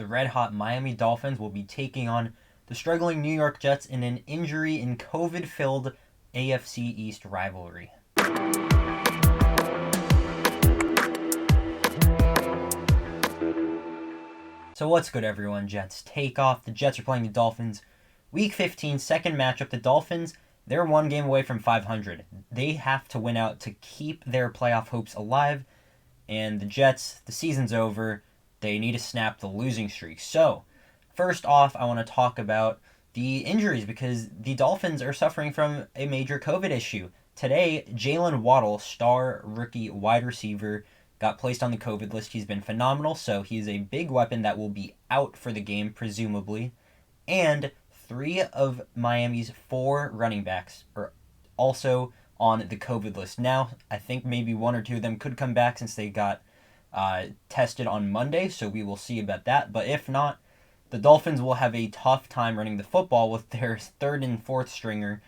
the red-hot Miami Dolphins will be taking on the struggling New York Jets in an injury and COVID-filled AFC East rivalry. So what's good, everyone? Jets take off. The Jets are playing the Dolphins. Week 15, second matchup. The Dolphins, they're one game away from 500. They have to win out to keep their playoff hopes alive. And the Jets, the season's over. They need to snap the losing streak. So, first off, I want to talk about the injuries because the Dolphins are suffering from a major COVID issue. Today, Jalen Waddle, star rookie wide receiver, got placed on the COVID list. He's been phenomenal, so he is a big weapon that will be out for the game, presumably. And 3 of Miami's 4 running backs are also on the COVID list. Now, I think maybe 1 or 2 of them could come back since they got tested on Monday, so we will see about that. But if not, the Dolphins will have a tough time running the football with their 3rd and 4th stringer.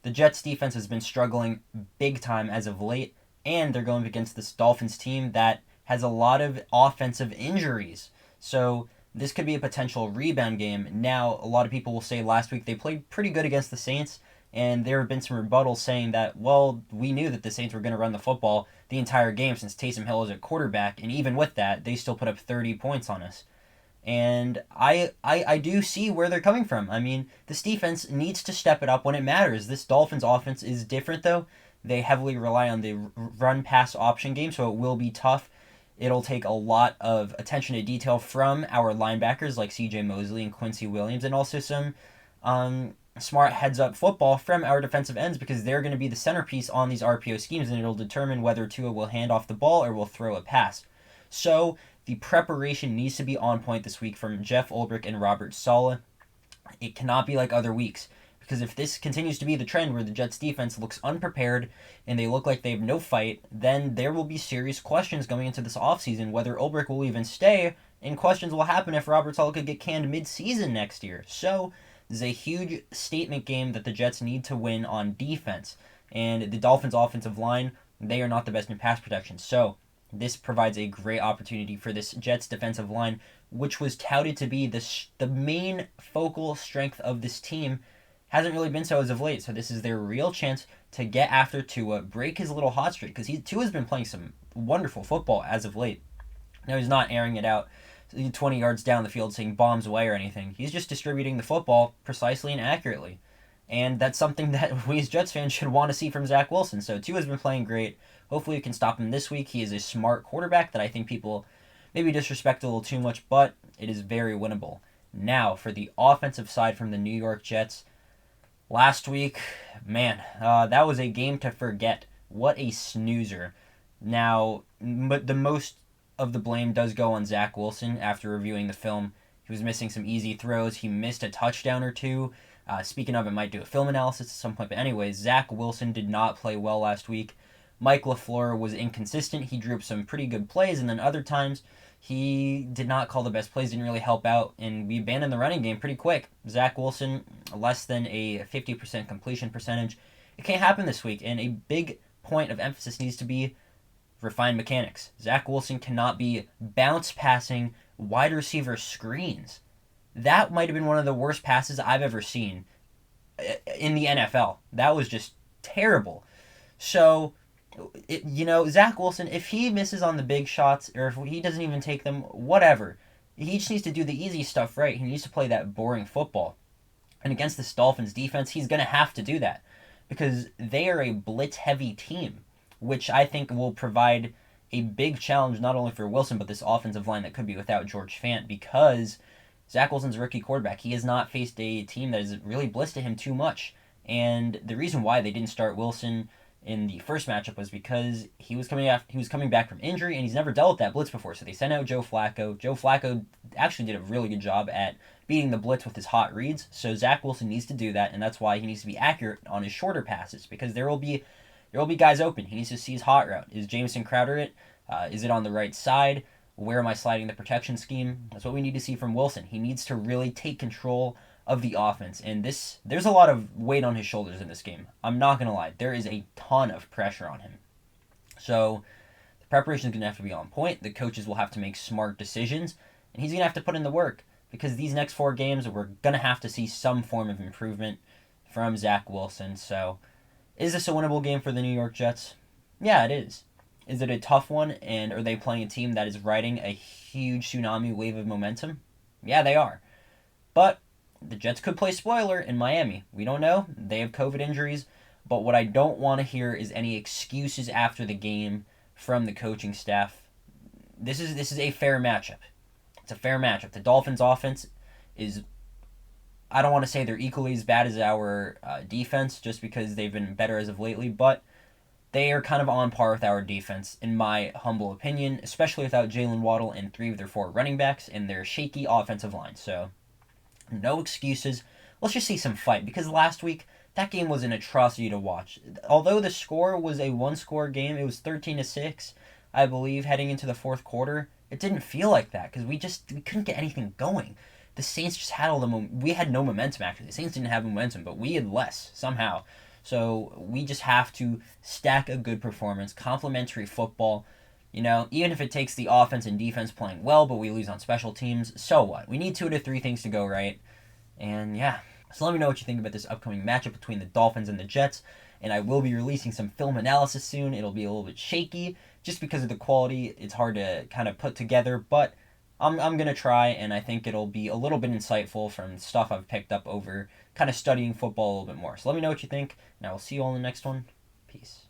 The Jets defense has been struggling big time as of late, and they're going against this Dolphins team that has a lot of offensive injuries. So this could be a potential rebound game. Now, a lot of people will say last week they played pretty good against the Saints, and there have been some rebuttals saying that, well, we knew that the Saints were going to run the football the entire game since Taysom Hill is at quarterback, and even with that, they still put up 30 points on us. And I do see where they're coming from. I mean, this defense needs to step it up when it matters. This Dolphins offense is different, though. They heavily rely on the run-pass option game, so it will be tough. It'll take a lot of attention to detail from our linebackers like C.J. Mosley and Quincy Williams, and also some smart heads-up football from our defensive ends because they're going to be the centerpiece on these RPO schemes, and it'll determine whether Tua will hand off the ball or will throw a pass. So the preparation needs to be on point this week from Jeff Ulbrich and Robert Saleh. It cannot be like other weeks. Because if this continues to be the trend where the Jets defense looks unprepared and they look like they have no fight, then there will be serious questions going into this offseason whether Ulbrich will even stay, and questions will happen if Robert Saleh could get canned mid-season next year. So this is a huge statement game that the Jets need to win on defense. And the Dolphins' offensive line, they are not the best in pass protection. So this provides a great opportunity for this Jets defensive line, which was touted to be the main focal strength of this team. Hasn't really been so as of late, so this is their real chance to get after Tua, break his little hot streak, because Tua's been playing some wonderful football as of late. Now, he's not airing it out 20 yards down the field saying bombs away or anything. He's just distributing the football precisely and accurately. And that's something that we as Jets fans should want to see from Zach Wilson. So Tua's been playing great. Hopefully we can stop him this week. He is a smart quarterback that I think people maybe disrespect a little too much, but it is very winnable. Now, for the offensive side from the New York Jets, last week, man, that was a game to forget. What a snoozer. Now, but the most of the blame does go on Zach Wilson after reviewing the film. He was missing some easy throws. He missed a touchdown or two. Speaking of, I might do a film analysis at some point. But anyways, Zach Wilson did not play well last week. Mike LaFleur was inconsistent. He drew up some pretty good plays, and then other times he did not call the best plays, didn't really help out, and we abandoned the running game pretty quick. Zach Wilson, less than a 50% completion percentage. It can't happen this week, and a big point of emphasis needs to be refined mechanics. Zach Wilson cannot be bounce passing wide receiver screens. That might have been one of the worst passes I've ever seen in the NFL. That was just terrible. So, Zach Wilson, if he misses on the big shots or if he doesn't even take them, whatever. He just needs to do the easy stuff right. He needs to play that boring football. And against this Dolphins defense, he's going to have to do that because they are a blitz-heavy team, which I think will provide a big challenge not only for Wilson but this offensive line that could be without George Fant because Zach Wilson's a rookie quarterback. He has not faced a team that has really blitzed him too much. And the reason why they didn't start Wilson in the first matchup was because he was coming back from injury and he's never dealt with that blitz before. So they sent out Joe Flacco. Joe Flacco actually did a really good job at beating the blitz with his hot reads. So Zach Wilson needs to do that, and that's why he needs to be accurate on his shorter passes because there will be guys open. He needs to see his hot route. Is Jamison Crowder it? Is it on the right side? Where am I sliding the protection scheme? That's what we need to see from Wilson. He needs to really take control of the offense. And there's a lot of weight on his shoulders in this game. I'm not going to lie. There is a ton of pressure on him. So the preparation is going to have to be on point. The coaches will have to make smart decisions. and he's going to have to put in the work because these next 4 games, we're going to have to see some form of improvement from Zach Wilson. So, is this a winnable game for the New York Jets? Yeah, it is. Is it a tough one, and are they playing a team that is riding a huge tsunami wave of momentum? Yeah, they are. But the Jets could play spoiler in Miami. We don't know. They have COVID injuries. But what I don't want to hear is any excuses after the game from the coaching staff. This is a fair matchup. It's a fair matchup. The Dolphins' offense is, I don't want to say they're equally as bad as our defense just because they've been better as of lately, but they are kind of on par with our defense, in my humble opinion, especially without Jalen Waddle and 3 of their 4 running backs and their shaky offensive line. So, no excuses. Let's just see some fight, because last week, that game was an atrocity to watch. Although the score was a one-score game, it was 13-6, I believe, heading into the fourth quarter. It didn't feel like that, because we couldn't get anything going. The Saints just had all the we had no momentum, actually. The Saints didn't have momentum, but we had less, somehow. So we just have to stack a good performance, complementary football. Even if it takes the offense and defense playing well, but we lose on special teams, so what? We need 2 to 3 things to go right. And yeah, so let me know what you think about this upcoming matchup between the Dolphins and the Jets. And I will be releasing some film analysis soon. It'll be a little bit shaky just because of the quality. It's hard to kind of put together, but I'm going to try, and I think it'll be a little bit insightful from stuff I've picked up over kind of studying football a little bit more. So let me know what you think, and I will see you all in the next one. Peace.